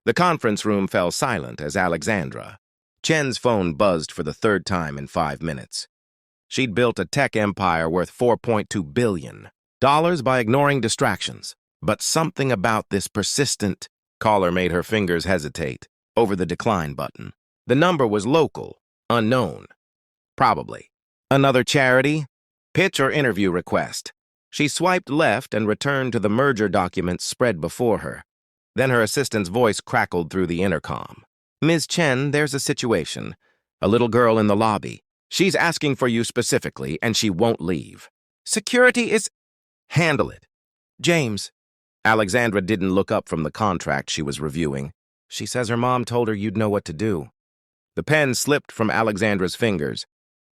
The conference room fell silent as Alexandra. Chen's phone buzzed for the third time in 5 minutes. She'd built a tech empire worth $4.2 billion by ignoring distractions. But something about this persistent caller made her fingers hesitate over the decline button. The number was local, unknown. Probably. Another charity? Pitch or interview request? She swiped left and returned to the merger documents spread before her. Then her assistant's voice crackled through the intercom. "Ms. Chen, there's a situation. A little girl in the lobby. She's asking for you specifically, and she won't leave. Security is—" "Handle it." "James." Alexandra didn't look up from the contract she was reviewing. "She says her mom told her you'd know what to do." The pen slipped from Alexandra's fingers,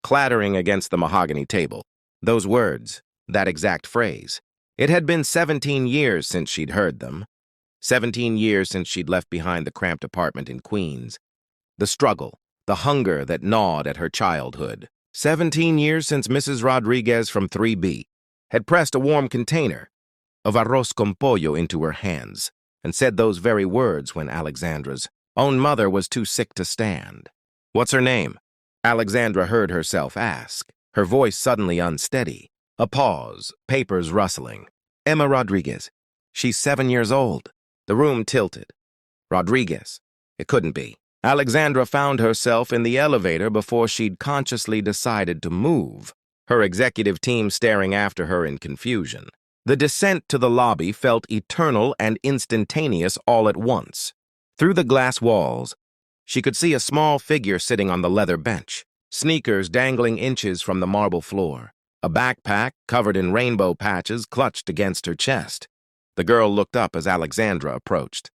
clattering against the mahogany table. Those words, that exact phrase. It had been 17 years since she'd heard them. 17 years since she'd left behind the cramped apartment in Queens. The struggle, the hunger that gnawed at her childhood. 17 years since Mrs. Rodriguez from 3B had pressed a warm container of arroz con pollo into her hands and said those very words when Alexandra's own mother was too sick to stand. "What's her name?" Alexandra heard herself ask, her voice suddenly unsteady. A pause, papers rustling. "Emma Rodriguez. She's 7 years old." The room tilted. Rodriguez. It couldn't be. Alexandra found herself in the elevator before she'd consciously decided to move, her executive team staring after her in confusion. The descent to the lobby felt eternal and instantaneous all at once. Through the glass walls, she could see a small figure sitting on the leather bench, sneakers dangling inches from the marble floor. A backpack, covered in rainbow patches, clutched against her chest. The girl looked up as Alexandra approached.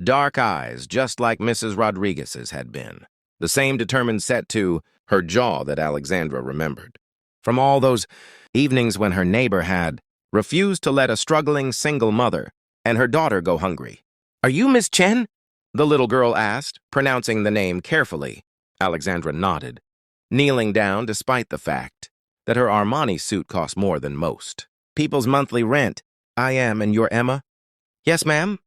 Dark eyes, just like Mrs. Rodriguez's had been. The same determined set to her jaw that Alexandra remembered. From all those evenings when her neighbor had refused to let a struggling single mother and her daughter go hungry. "Are you Miss Chen?" the little girl asked, pronouncing the name carefully. Alexandra nodded, kneeling down despite the fact that her Armani suit cost more than most. "People's monthly rent. I am, and you're Emma?" "Yes, ma'am."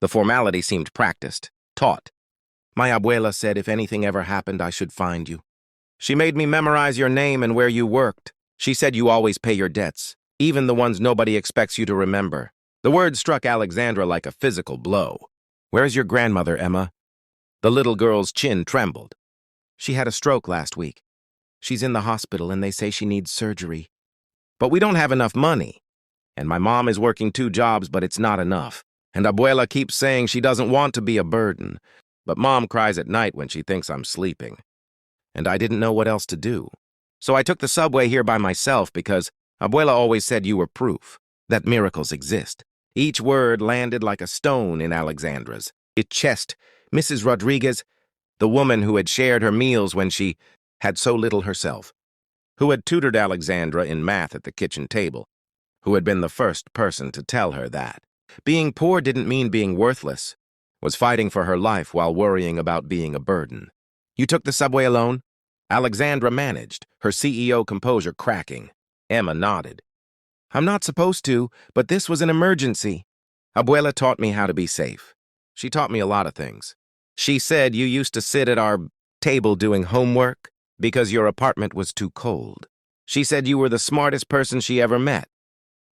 The formality seemed practiced, taught. "My abuela said if anything ever happened, I should find you. She made me memorize your name and where you worked. She said you always pay your debts, even the ones nobody expects you to remember." The word struck Alexandra like a physical blow. "Where's your grandmother, Emma?" The little girl's chin trembled. "She had a stroke last week. She's in the hospital and they say she needs surgery. But we don't have enough money. And my mom is working 2 jobs, but it's not enough. And abuela keeps saying she doesn't want to be a burden. But mom cries at night when she thinks I'm sleeping. And I didn't know what else to do. So I took the subway here by myself because abuela always said you were proof that miracles exist." Each word landed like a stone in Alexandra's chest. Mrs. Rodriguez, the woman who had shared her meals when she had so little herself, who had tutored Alexandra in math at the kitchen table, who had been the first person to tell her that being poor didn't mean being worthless, was fighting for her life while worrying about being a burden. "You took the subway alone?" Alexandra managed, her CEO composure cracking. Emma nodded. "I'm not supposed to, but this was an emergency. Abuela taught me how to be safe. She taught me a lot of things. She said you used to sit at our table doing homework because your apartment was too cold. She said you were the smartest person she ever met,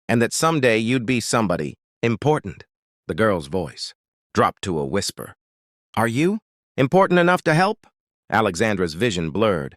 and that someday you'd be somebody important." The girl's voice dropped to a whisper. "Are you important enough to help?" Alexandra's vision blurred.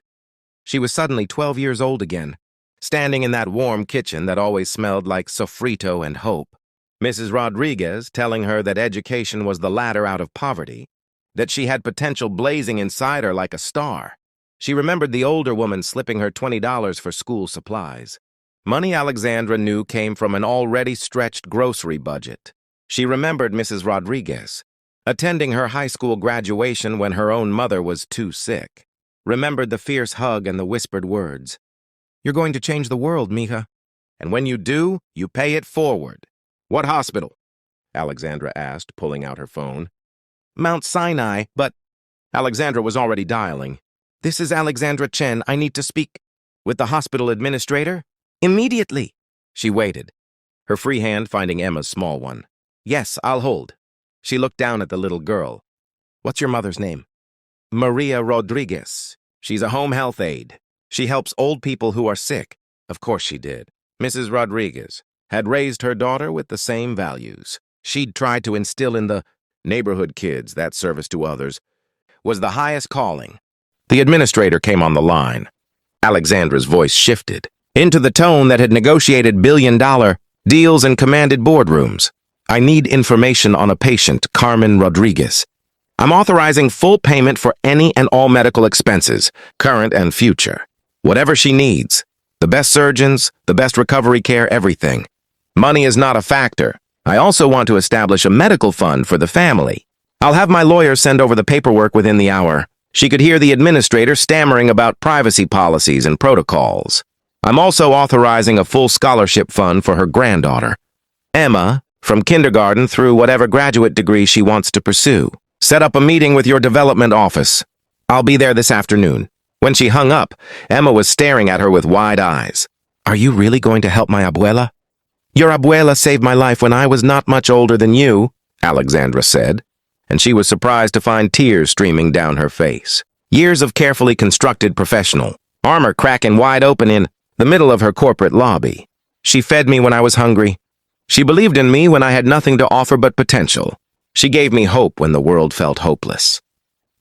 She was suddenly 12 years old again, standing in that warm kitchen that always smelled like sofrito and hope. Mrs. Rodriguez telling her that education was the ladder out of poverty, that she had potential blazing inside her like a star. She remembered the older woman slipping her $20 for school supplies. Money Alexandra knew came from an already stretched grocery budget. She remembered Mrs. Rodriguez, attending her high school graduation when her own mother was too sick. Remembered the fierce hug and the whispered words. "You're going to change the world, mija. And when you do, you pay it forward." "What hospital?" Alexandra asked, pulling out her phone. "Mount Sinai, but—" Alexandra was already dialing. "This is Alexandra Chen. I need to speak with the hospital administrator. Immediately." She waited, her free hand finding Emma's small one. "Yes, I'll hold." She looked down at the little girl. What's your mother's name? Maria Rodriguez. She's a home health aide. She helps old people who are sick. Of course she did. Mrs. Rodriguez had raised her daughter with the same values. She'd tried to instill in the neighborhood kids that service to others was the highest calling. The administrator came on the line. Alexandra's voice shifted into the tone that had negotiated billion-dollar deals and commanded boardrooms. I need information on a patient, Carmen Rodriguez. I'm authorizing full payment for any and all medical expenses, current and future. Whatever she needs. The best surgeons, the best recovery care, everything. Money is not a factor. I also want to establish a medical fund for the family. I'll have my lawyer send over the paperwork within the hour. She could hear the administrator stammering about privacy policies and protocols. I'm also authorizing a full scholarship fund for her granddaughter, Emma, from kindergarten through whatever graduate degree she wants to pursue. Set up a meeting with your development office. I'll be there this afternoon. When she hung up, Emma was staring at her with wide eyes. Are you really going to help my abuela? Your abuela saved my life when I was not much older than you, Alexandra said, and she was surprised to find tears streaming down her face. Years of carefully constructed professional, armor cracking wide open in the middle of her corporate lobby. She fed me when I was hungry. She believed in me when I had nothing to offer but potential. She gave me hope when the world felt hopeless.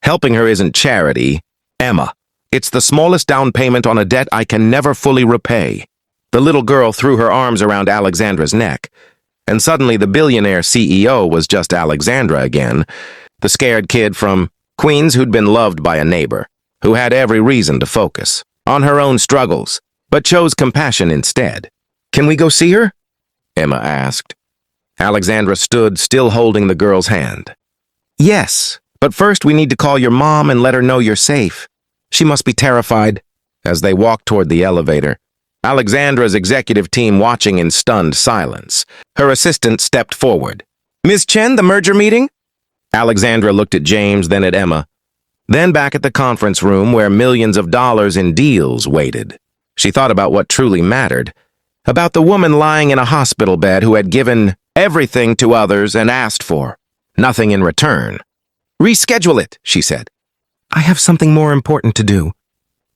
Helping her isn't charity, Emma. It's the smallest down payment on a debt I can never fully repay. The little girl threw her arms around Alexandra's neck, and suddenly the billionaire CEO was just Alexandra again, the scared kid from Queens who'd been loved by a neighbor, who had every reason to focus on her own struggles, but chose compassion instead. Can we go see her? Emma asked. Alexandra stood, still holding the girl's hand. Yes, but first we need to call your mom and let her know you're safe. She must be terrified. As they walked toward the elevator, Alexandra's executive team watching in stunned silence. Her assistant stepped forward. Ms. Chen, the merger meeting? Alexandra looked at James, then at Emma, then back at the conference room where millions of dollars in deals waited. She thought about what truly mattered, about the woman lying in a hospital bed who had given everything to others and asked for nothing in return. Reschedule it, she said. I have something more important to do.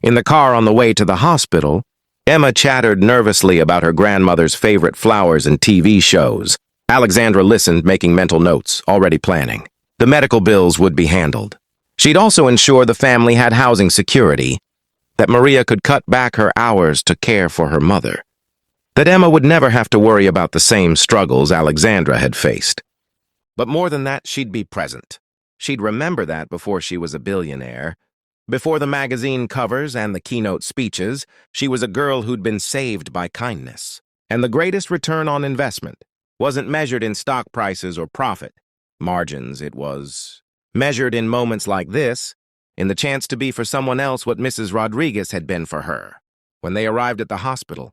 In the car on the way to the hospital, Emma chattered nervously about her grandmother's favorite flowers and TV shows. Alexandra listened, making mental notes, already planning. The medical bills would be handled. She'd also ensure the family had housing security, that Maria could cut back her hours to care for her mother, that Emma would never have to worry about the same struggles Alexandra had faced. But more than that, she'd be present. She'd remember that before she was a billionaire. Before the magazine covers and the keynote speeches, she was a girl who'd been saved by kindness. And the greatest return on investment wasn't measured in stock prices or profit margins. It was measured in moments like this, in the chance to be for someone else what Mrs. Rodriguez had been for her. When they arrived at the hospital,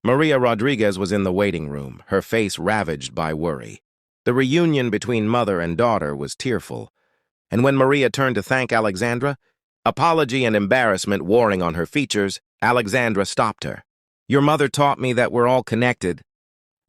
Maria Rodriguez was in the waiting room, her face ravaged by worry. The reunion between mother and daughter was tearful, and when Maria turned to thank Alexandra, apology and embarrassment warring on her features, Alexandra stopped her. Your mother taught me that we're all connected,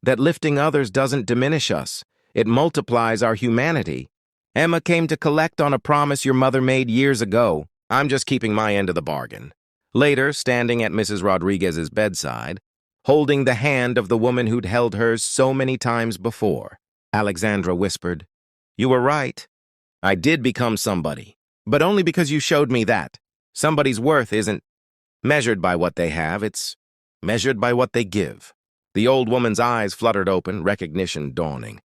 that lifting others doesn't diminish us, it multiplies our humanity. Emma came to collect on a promise your mother made years ago. I'm just keeping my end of the bargain. Later, standing at Mrs. Rodriguez's bedside, holding the hand of the woman who'd held hers so many times before, Alexandra whispered, You were right. I did become somebody, but only because you showed me that. Somebody's worth isn't measured by what they have, it's measured by what they give. The old woman's eyes fluttered open, recognition dawning.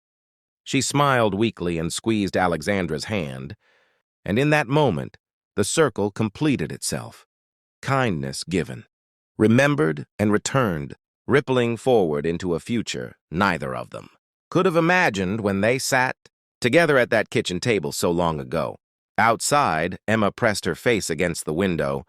She smiled weakly and squeezed Alexandra's hand, and in that moment, the circle completed itself. Kindness given, remembered and returned, rippling forward into a future neither of them could have imagined when they sat together at that kitchen table so long ago. Outside, Emma pressed her face against the window,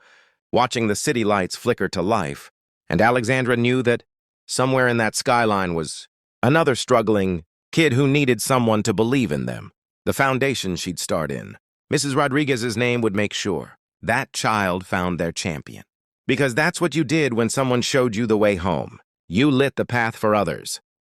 watching the city lights flicker to life, and Alexandra knew that somewhere in that skyline was another struggling kid who needed someone to believe in them, the foundation she'd start in. Mrs. Rodriguez's name would make sure that child found their champion. Because that's what you did when someone showed you the way home. You lit the path for others.